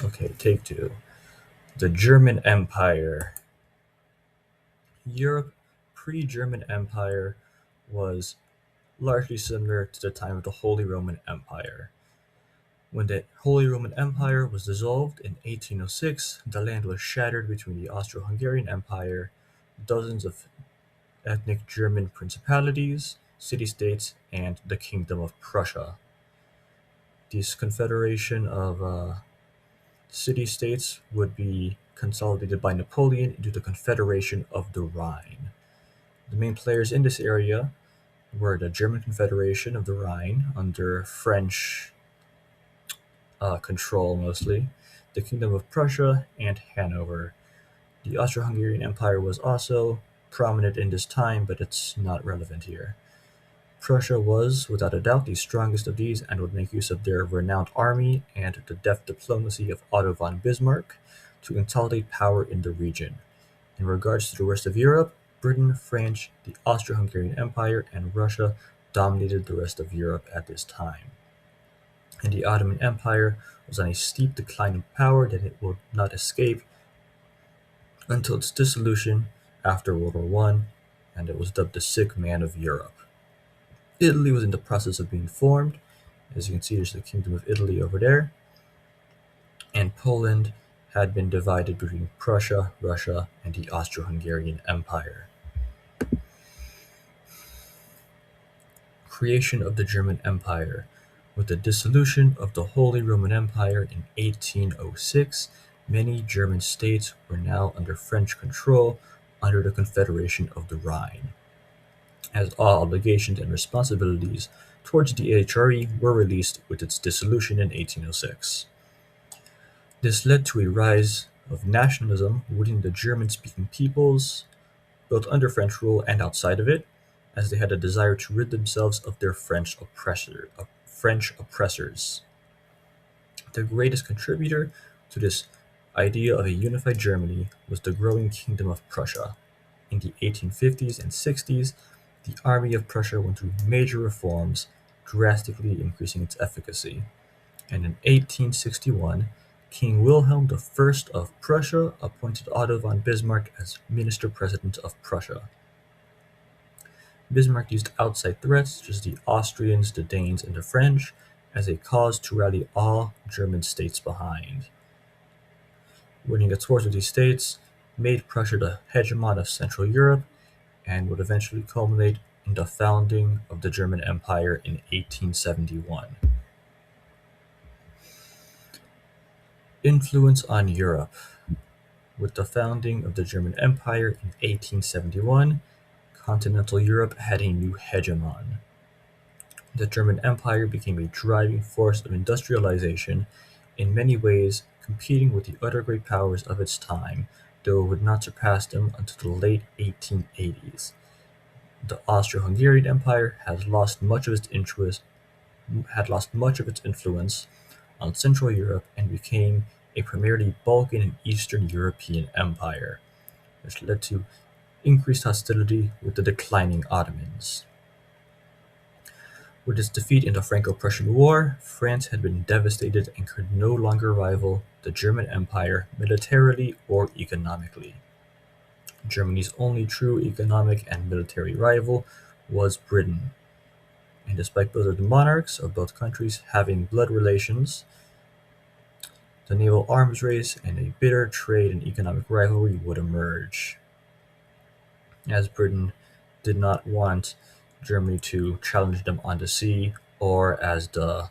Okay, take two. The German Empire. Europe pre-German Empire was largely similar to the time of the Holy Roman Empire. When the Holy Roman Empire was dissolved in 1806, the land was shattered between the Austro-Hungarian Empire, dozens of ethnic German principalities, city-states, and the Kingdom of Prussia. This confederation of city-states would be consolidated by Napoleon into the Confederation of the Rhine. The main players in this area were the German Confederation of the Rhine under French control mostly, the Kingdom of Prussia, and Hanover. The Austro-Hungarian Empire was also prominent in this time, but it's not relevant here. Prussia was, without a doubt, the strongest of these and would make use of their renowned army and the deft diplomacy of Otto von Bismarck to consolidate power in the region. In regards to the rest of Europe, Britain, France, the Austro-Hungarian Empire, and Russia dominated the rest of Europe at this time. And the Ottoman Empire was on a steep decline in power that it would not escape until its dissolution after World War One, and it was dubbed the sick man of Europe. Italy was in the process of being formed. As you can see, there's the Kingdom of Italy over there. And Poland had been divided between Prussia, Russia, and the Austro-Hungarian Empire. Creation of the German Empire. With the dissolution of the Holy Roman Empire in 1806, many German states were now under French control under the Confederation of the Rhine, as all obligations and responsibilities towards the HRE were released with its dissolution in 1806. This led to a rise of nationalism within the German-speaking peoples, both under French rule and outside of it, as they had a desire to rid themselves of their French oppressors. The greatest contributor to this idea of a unified Germany was the growing Kingdom of Prussia. In the 1850s and 60s, the Army of Prussia went through major reforms, drastically increasing its efficacy. And in 1861, King Wilhelm I of Prussia appointed Otto von Bismarck as Minister-President of Prussia. Bismarck used outside threats, such as the Austrians, the Danes, and the French, as a cause to rally all German states behind. Winning its wars with these states made Prussia the hegemon of Central Europe and would eventually culminate in the founding of the German Empire in 1871. Influence on Europe. With the founding of the German Empire in 1871, continental Europe had a new hegemon. The German Empire became a driving force of industrialization, in many ways competing with the other great powers of its time, though it would not surpass them until the late 1880s. The Austro-Hungarian Empire had lost much of its influence on Central Europe and became a primarily Balkan and Eastern European empire, which led to increased hostility with the declining Ottomans. With its defeat in the Franco-Prussian War, France had been devastated and could no longer rival the German Empire militarily or economically. Germany's only true economic and military rival was Britain, and despite both of the monarchs of both countries having blood relations, the naval arms race and a bitter trade and economic rivalry would emerge, as Britain did not want Germany to challenge them on the sea or as the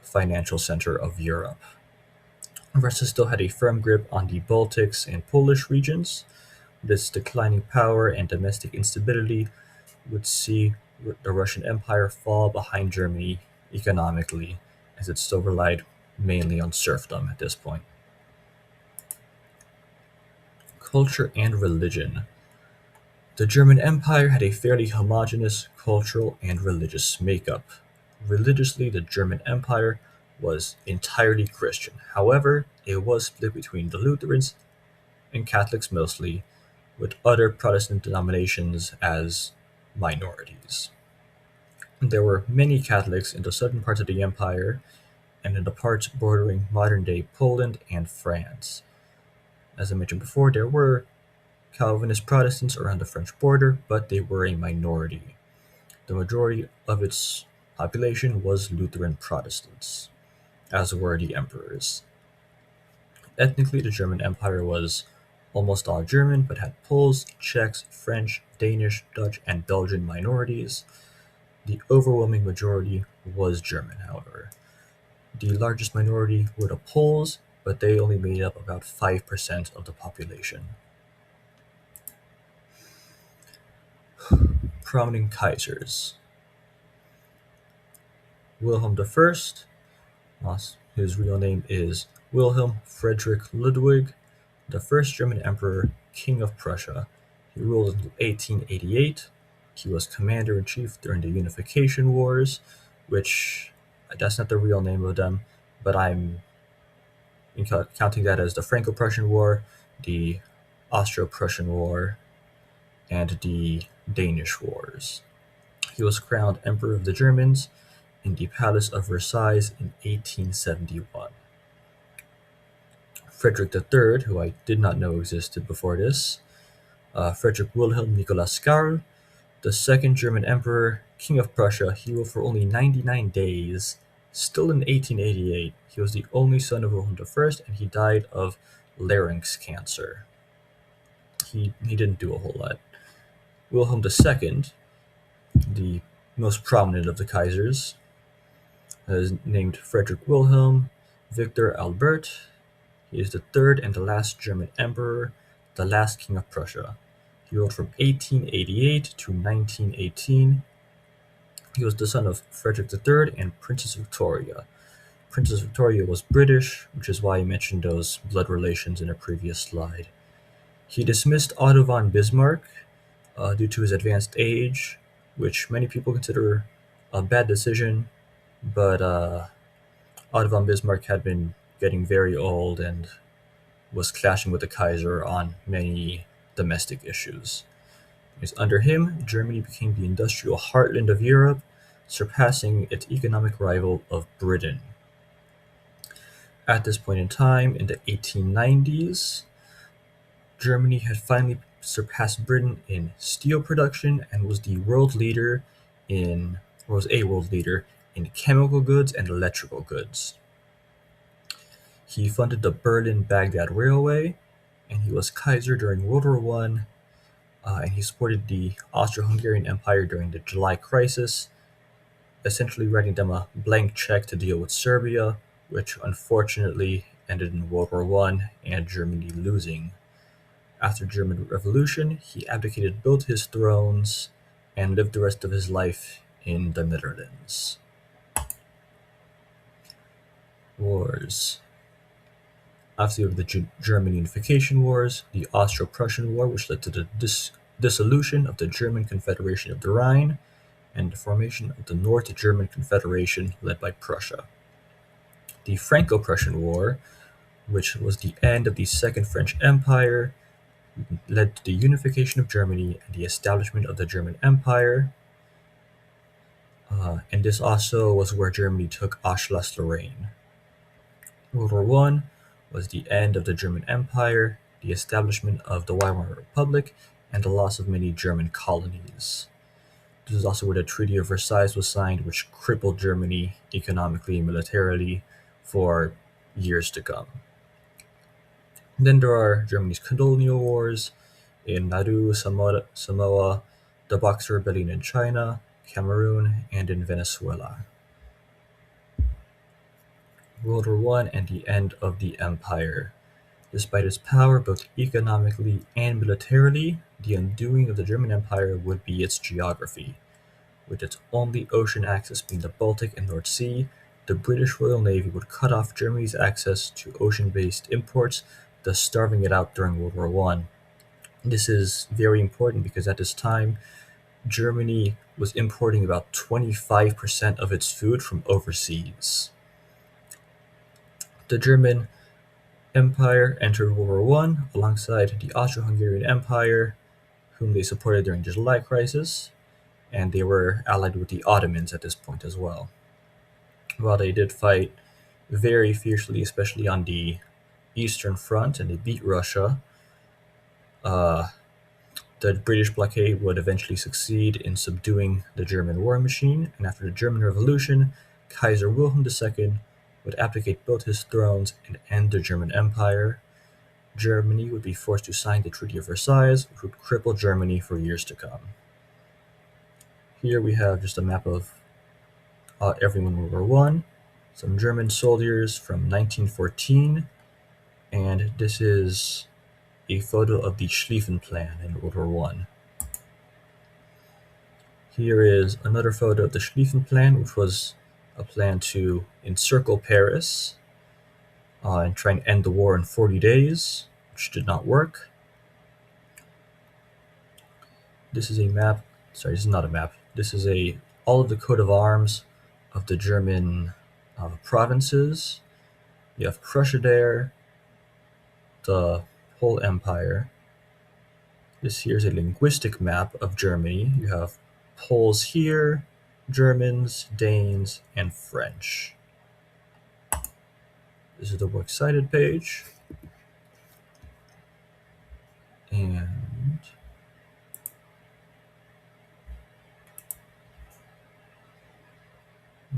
financial center of Europe. Russia still had a firm grip on the Baltics and Polish regions. This declining power and domestic instability would see the Russian Empire fall behind Germany economically, as it still relied mainly on serfdom at this point. Culture and religion. The German Empire had a fairly homogeneous cultural and religious makeup. Religiously, the German Empire was entirely Christian. However, it was split between the Lutherans and Catholics mostly, with other Protestant denominations as minorities. There were many Catholics in the southern parts of the empire, and in the parts bordering modern-day Poland and France. As I mentioned before, there were Calvinist Protestants around the French border, but they were a minority. The majority of its population was Lutheran Protestants, as were the emperors. Ethnically, the German Empire was almost all German, but had Poles, Czechs, French, Danish, Dutch, and Belgian minorities. The overwhelming majority was German, however. The largest minority were the Poles, but they only made up about 5% of the population. Prominent Kaisers. Wilhelm I, his real name is Wilhelm Friedrich Ludwig, the first German emperor, king of Prussia. He ruled until 1888. He was commander-in-chief during the Unification Wars, which, that's not the real name of them, but I'm counting that as the Franco-Prussian War, the Austro-Prussian War, and the Danish Wars. He was crowned Emperor of the Germans in the Palace of Versailles in 1871. Frederick III, who I did not know existed before this, Frederick Wilhelm Nicholas Karl, the second German emperor, king of Prussia. He ruled for only 99 days, still in 1888. He was the only son of Wilhelm I, and he died of larynx cancer. He didn't do a whole lot. Wilhelm II, the most prominent of the Kaisers, is named Frederick Wilhelm Victor Albert. He is the third and the last German emperor, the last king of Prussia. He ruled from 1888 to 1918. He was the son of Frederick III and Princess Victoria. Princess Victoria was British, which is why I mentioned those blood relations in a previous slide. He dismissed Otto von Bismarck due to his advanced age, which many people consider a bad decision, but Otto von Bismarck had been getting very old and was clashing with the Kaiser on many domestic issues. Under him, Germany became the industrial heartland of Europe, surpassing its economic rival of Britain. At this point in time, in the 1890s, Germany had finally surpassed Britain in steel production and was a world leader in chemical goods and electrical goods. He funded the Berlin-Baghdad Railway, and he was Kaiser during World War I, and he supported the Austro-Hungarian Empire during the July Crisis, essentially writing them a blank check to deal with Serbia, which unfortunately ended in World War I and Germany losing. After the German Revolution, he abdicated both his thrones and lived the rest of his life in the Netherlands. Wars. After the German Unification Wars, the Austro-Prussian War, which led to the dissolution of the German Confederation of the Rhine, and the formation of the North German Confederation led by Prussia. The Franco-Prussian War, which was the end of the Second French Empire, led to the unification of Germany and the establishment of the German Empire. And this also was where Germany took Alsace-Lorraine. World War I was the end of the German Empire, the establishment of the Weimar Republic, and the loss of many German colonies. This is also where the Treaty of Versailles was signed, which crippled Germany economically and militarily for years to come. Then there are Germany's colonial wars in Nauru, Samoa, the Boxer Rebellion in China, Cameroon, and in Venezuela. World War I and the end of the empire. Despite its power both economically and militarily, the undoing of the German Empire would be its geography. With its only ocean access being the Baltic and North Sea, the British Royal Navy would cut off Germany's access to ocean-based imports, thus starving it out during World War I. This is very important because at this time, Germany was importing about 25% of its food from overseas. The German Empire entered World War I alongside the Austro-Hungarian Empire, whom they supported during the July Crisis, and they were allied with the Ottomans at this point as well. While they did fight very fiercely, especially on the Eastern Front, and they beat Russia. The British blockade would eventually succeed in subduing the German war machine, and after the German Revolution, Kaiser Wilhelm II would abdicate both his thrones and end the German Empire. Germany would be forced to sign the Treaty of Versailles, which would cripple Germany for years to come. Here we have just a map of everyone in World War I, some German soldiers from 1914, and this is a photo of the Schlieffen Plan in World War I. Here is another photo of the Schlieffen Plan, which was a plan to encircle Paris and try and end the war in 40 days, which did not work. This is a map. Sorry, this is not a map. This is all of the coat of arms of the German provinces. You have Prussia there, the whole empire. This here is a linguistic map of Germany. You have Poles here, Germans, Danes, and French. This is the works cited page. And